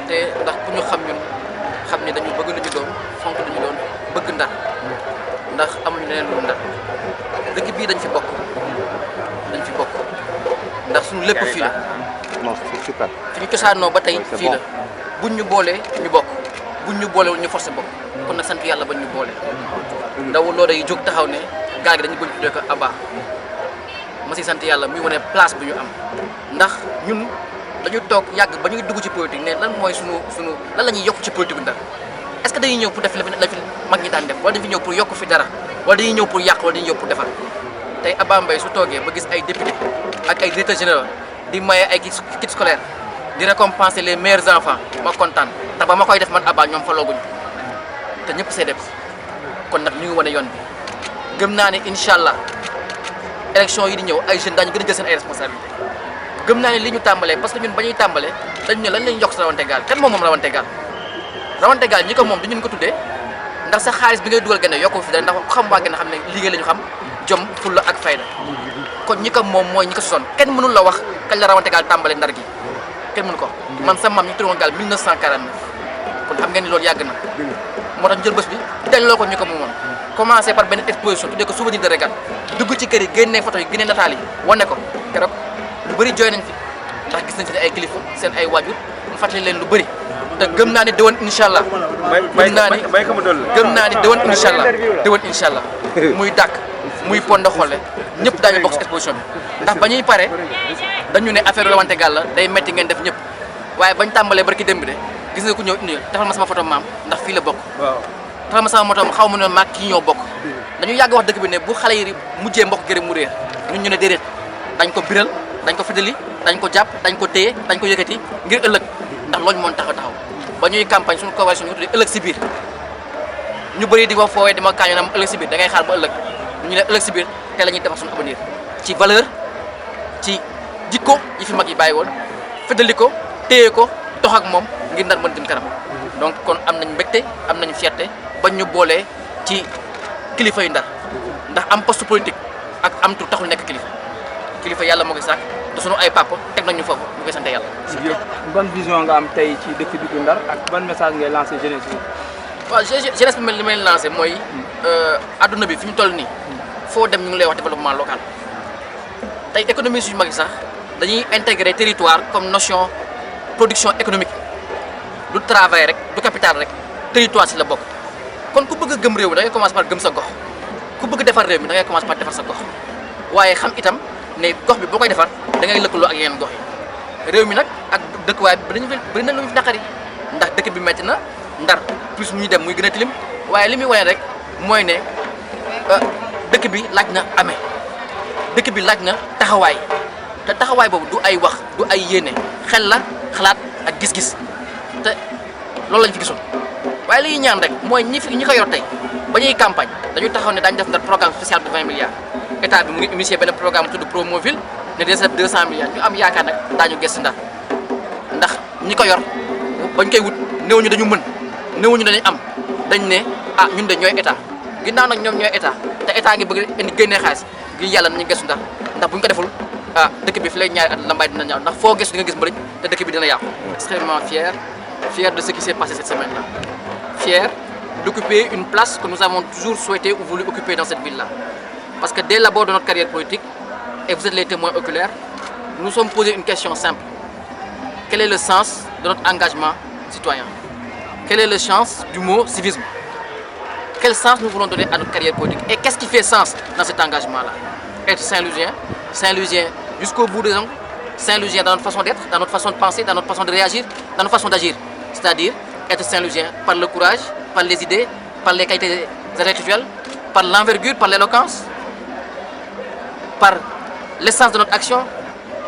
fierté ndax ku ñu xam ñun xam ni dañu bëgg nañu doon fonk nañu doon bëgg Ndar ndax amuñu leneen lu Ndar dëkk bii dañ fi bokk ndax suñu lépp fii la non c'est super. fi ñu cosaanoo ba tey fii la buñ ñu boolee ñu bokk buñ ñu boolewul ñu forcé bokk kon nag sant yàlla bañ ñu boole ndaw loolu day jóg taxaw ne gaal gi dañu bëgg tuddee ko Aba ma si sant yàlla muy wane place bi ñu am ndax ñun dañu toog yàgg ba ñuy dugg ci politique ne lan mooy sunu lan la ñuy yokk ci politique Ndar est-ce que dañuy ñëw pour def la fi mag ñi daan def wala dañu fi ñëw pour yokk fi dara wala dañuy ñëw pour yàq wala dañuy ñëw pour defar tey Aba Mbaye su toogee ba gis ay député ak ay directeurs généraux di maye ay kits scolaires di récompenser les meilleurs enfants ma kontaan ndax ba ma koy def man Aba ñoom fa looguñu te ñëpp see def kon nag ñu ngi wane yoon bi gëm naa ne incha allah élection yi di ñëw ay jeunes daañu gën a jël seen ay responsabilité gëm naa ne li ñu tàmbalee parce que ñun ba ñuy tàmbalee dañu ne lan lañu yokk sa rawante gaal kan moom rawante gaal ñi ko moom du ñun ko tuddee ndax sa xaalis bi ngay dugal gën a yokku fi dara ndax ku xam waa gën a xam ne liggéey la ñu xam jom fulla ak fayda kon ñi ko moom mooy ñi ko sosoon kenn mënul la wax kañ la rawante gaal tàmbalee Ndar gi kenn mënu ko man sa maam ñu tuddee woon gaal 1949 kon xam ngeen ni loolu yàgg na moo tax ñu jël bés bi delloo ko ñu ko moomoon commencé par benn exposition tuddee ko souvenir de régate dugg ci kër yi génnee photo yi génnee nataal yi wane ko keroog lu bëri jooy nañ fi ndax gis nañ fi ay kilifa seen ay waajur mu fàttali leen lu bëri te gëm naa ni déwén incha allah gëm naa ni déwén incha allah muy dàkk muy Ponde Xolle ñëpp daañu bokk ci exposition bi ndax ba ñuy pare dañu ne affaire rawante gaal la day metti ngeen def ñëpp waaye bañ tàmbalee barki démb de gis nga ku ñëw indi defal ma sama photo maam ndax fii la bokk defal ma sama moto xaw ma ne maag kii ñoo bokk dañu yàgg wax dëkk bi ne bu xale yi mujjee mbokk gërëm mu réer ñun ñu ne déedéet dañ ko biral dañ ko fideli dañ ko jàpp dañ ko téye dañ ko yëkkati ngir ëllëg ndax loolu moo taxaw ba ñuy campagne suñu coalition ñu tuddee ëllëg si biir ñu bëri di ma foowee di ma kaañoo nam ëllëg si biir da ngay xaar ba ëllëg ñu ne ëllëg si biir te la ñuy defar suñu avenir ci valeur ci jikko yi fi mag yi bàyyi woon fideli ko téye ko dox ak moom ngir Ndar mën dem kanam donc kon am nañ mbégte am nañ fierté bañ ñu boolee ci kilifa yu Ndar ndax am poste politique ak am tur taxul nekk kilifa yàlla moo koy sàkk te sunu ay papa teg nañu foofu ñu koy sant yàlla. ban vision nga am tey ci dëkk bi du Ndar ak ban message ngay lancé jeunesse bi. waaw jeunesse bi li may lancé mooy adduna bi fi ñu toll nii foo dem ñu ngi lay wax développement local tey économie suñu mag yi sax dañuy intégrer territoire comme notion production économique du travail rek du capital rek territoire si la bokk kon ku bëgg a gëm réew mi da ngay commencer par gëm sa gox ku bëgg defar réew mi da ngay commencer par defar sa gox waaye xam itam ne gox bi boo koy defar da ngay lëkkaloo ak yeneen gox yi réew mi nag ak dëkkuwaay bi bëri na lu ñu fi naqari ndax dëkk bi metti na Ndar plus muy dem muy gën a tilim waaye li muy wane rek mooy ne dëkk bi laaj na amee dëkk bi laaj na taxawaay te taxawaay boobu du ay wax du ay yéene xel la xalaat ak gis-gis te loolu lañ fi gisoon waaye li ñuy ñaan rek mooy ñi ko yor tey ba ñuy campagne dañu taxaw ne daañu def Ndar programme spécial de 20 milliards état bi mu ngi initié benn programme tudd Promoville ne dina def 200 milliards ñu am yaakaar nag daañu gëstu Ndar ndax ñi ko yor bañ koy wut néew ñu dañu mën néew ñu dañuy am dañ ne ah ñun de ñooy état ginnaaw nag ñoom ñooy état te état ngi bëgg indi génnee xaalis gi yàlla nañu gëstu Ndar ndax bu ñu ko deful ah dëkk bi fi lay ñaari at la mbay dina ñaaw ndax foo gëstu di nga gis mbëriñ te dëkk bi dina yàqu. Extrêmement fier de ce qui s'est passé cette semaine-là, fier d'occuper une place que nous avons toujours souhaité ou voulu occuper dans cette ville-là. Parce que dès l'abord de notre carrière politique, et vous êtes les témoins oculaires, nous nous sommes posé une question simple. Quel est le sens de notre engagement citoyen? Quel est le sens du mot civisme? Quel sens nous voulons donner à notre carrière politique? Et qu'est-ce qui fait sens dans cet engagement-là? Être Saint-Louisien, Saint-Louisien jusqu'au bout des ongles, Saint-Louisien dans notre façon d'être, dans notre façon de penser, dans notre façon de réagir, dans notre façon d'agir. C'est-à-dire être Saint-Louisien par le courage, par les idées, par les qualités intellectuelles, par l'envergure, par l'éloquence, par l'essence de notre action,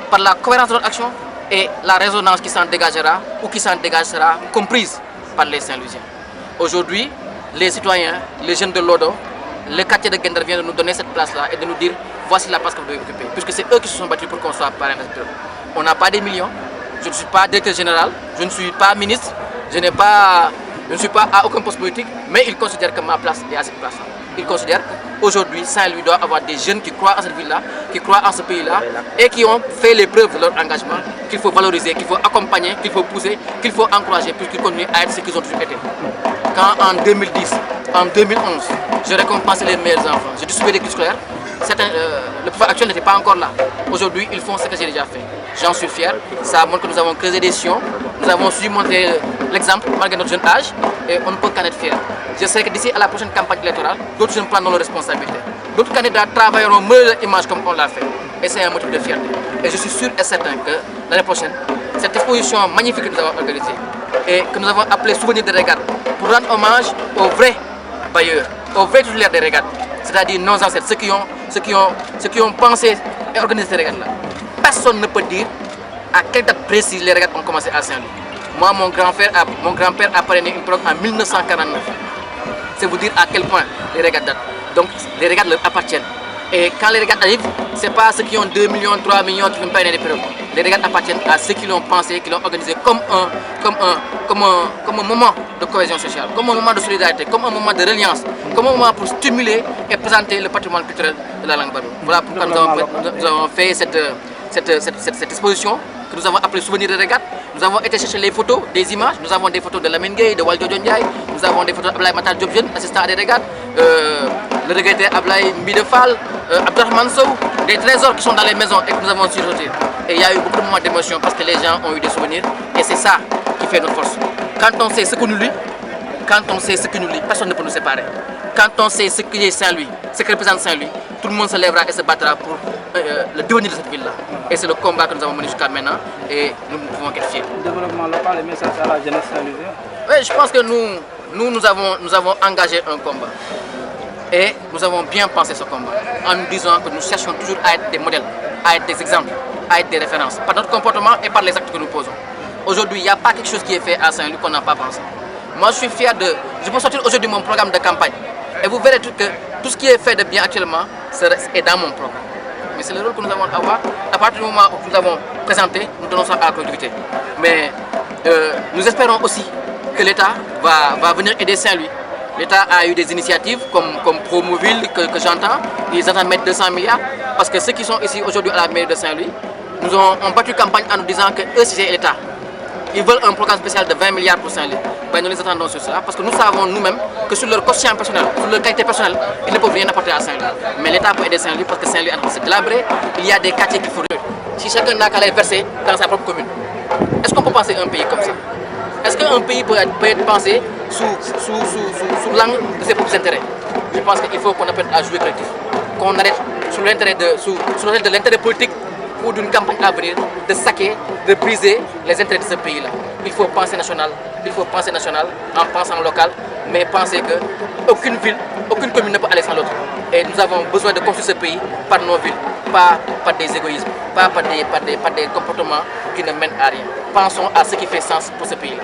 par la cohérence de notre action et la résonance qui s'en dégagera ou qui s'en dégagera comprise par les Saint-Louisiens. Aujourd'hui, les citoyens, les jeunes de Lodo, le quartier de Guet Ndar viennent de nous donner cette place-là et de nous dire voici la place que vous devez occuper, puisque c'est eux qui se sont battus pour qu'on soit parrain de cette œuvre. On n'a pas des millions, je ne suis pas directeur général, je ne suis pas ministre, je ne suis pas à aucun poste politique, mais ils considèrent que ma place est à cette place-là. Ils considèrent Aujourd'hui, Saint-Louis doit avoir des jeunes qui croient en cette ville-là, qui croient en ce pays-là et qui ont fait les preuves de leur engagement, qu'il faut valoriser, qu'il faut accompagner, qu'il faut pousser, qu'il faut encourager pour qu'ils continuent à être ce qu'ils ont toujours été. Quand en 2010, en 2011, je récompensais les meilleurs enfants, je distribuais des kits scolaires, le pouvoir actuel n'était pas encore là. Aujourd'hui, ils font ce que j'ai déjà fait. J'en suis fier. Ça montre que nous avons creusé des sillons, nous avons su montrer l'exemple malgré notre jeune âge et on ne peut qu'en être fier. Je sais que d'ici à la prochaine campagne électorale, d'autres jeunes prendront leurs responsabilités. D'autres candidats travailleront mieux leur image comme on l'a fait. Et c'est un motif de fierté. Et je suis sûr et certain que l'année prochaine, cette exposition magnifique que nous avons organisée et que nous avons appelée Souvenir des régates pour rendre hommage aux vrais bailleurs, aux vrais titulaires des régates, c'est-à-dire nos ancêtres, ceux qui ont pensé et organisé ces régates-là. Personne ne peut dire à quelle date précise les régates ont commencé à Saint-Louis. Moi, mon grand-père a parrainé une preuve en 1949. C'est vous dire à quel point les régates datent. Donc, les régates leur appartiennent. Et quand les régates arrivent, ce n'est pas ceux qui ont 2 millions, 3 millions qui ne peuvent pas des preuves. Les régates appartiennent à ceux qui l'ont pensé, qui l'ont organisé comme un moment de cohésion sociale, comme un moment de solidarité, comme un moment de reliance, comme un moment pour stimuler et présenter le patrimoine culturel de la langue Barou. Voilà pourquoi nous avons fait cette exposition que nous avons appelée Souvenir des régates. Nous avons été chercher les photos, des images. Nous avons des photos de Lamine Gueye, de Waldo Ndiaye. Nous avons des photos d'Ablaye Matar Diop, assistant à des régates. Le regretté Ablaye Mbidefal, Abdelrahman Sow. Des trésors qui sont dans les maisons et que nous avons su sortir. Et il y a eu beaucoup de moments d'émotion parce que les gens ont eu des souvenirs. Et c'est ça qui fait notre force. Quand on sait ce que nous lit, personne ne peut nous séparer. Quand on sait ce qui est Saint-Louis, ce que représente Saint-Louis, tout le monde se lèvera et se battra pour le devenir de cette ville-là. Et c'est le combat que nous avons mené jusqu'à maintenant et nous ne pouvons qu'être fiers. Développement local et message à la jeunesse saint-louisienne. Oui, je pense que nous avons engagé un combat. Et nous avons bien pensé ce combat en nous disant que nous cherchons toujours à être des modèles, à être des exemples, à être des références par notre comportement et par les actes que nous posons. Aujourd'hui, il n'y a pas quelque chose qui est fait à Saint-Louis qu'on n'a pas pensé. Moi, je suis fier de... Je peux sortir aujourd'hui mon programme de campagne. Et vous verrez que tout ce qui est fait de bien actuellement est dans mon programme. Mais c'est le rôle que nous avons à avoir. À partir du moment où nous avons présenté, nous donnons ça à la collectivité. Mais nous espérons aussi que l'État va venir aider Saint-Louis. L'État a eu des initiatives comme Promoville que j'entends. Ils entendent mettre 200 milliards. Parce que ceux qui sont ici aujourd'hui à la mairie de Saint-Louis, nous ont battu campagne en nous disant que eux, c'est l'État. Ils veulent un programme spécial de 20 milliards pour Saint-Louis. Ben, nous les attendons sur cela parce que nous savons nous-mêmes que sur leur quotient personnel, sur leur qualité personnelle, ils ne peuvent rien apporter à Saint-Louis. Mais l'État peut aider Saint-Louis parce que Saint-Louis est en train de se glabrer. Il y a des quartiers qu'il faut réunir. Si chacun n'a qu'à les verser dans sa propre commune, est-ce qu'on peut penser un pays comme ça? Est-ce qu'un pays peut être pensé sous l'angle de ses propres intérêts? Je pense qu'il faut qu'on apprenne à jouer collectif. Qu'on arrête sous l'intérêt de l'intérêt politique ou d'une campagne à venir, de saquer, de briser les intérêts de ce pays-là. Il faut penser national en pensant local, mais penser qu'aucune ville, aucune commune ne peut aller sans l'autre. Et nous avons besoin de construire ce pays par nos villes, pas par des égoïsmes, pas par des comportements qui ne mènent à rien. Pensons à ce qui fait sens pour ce pays-là.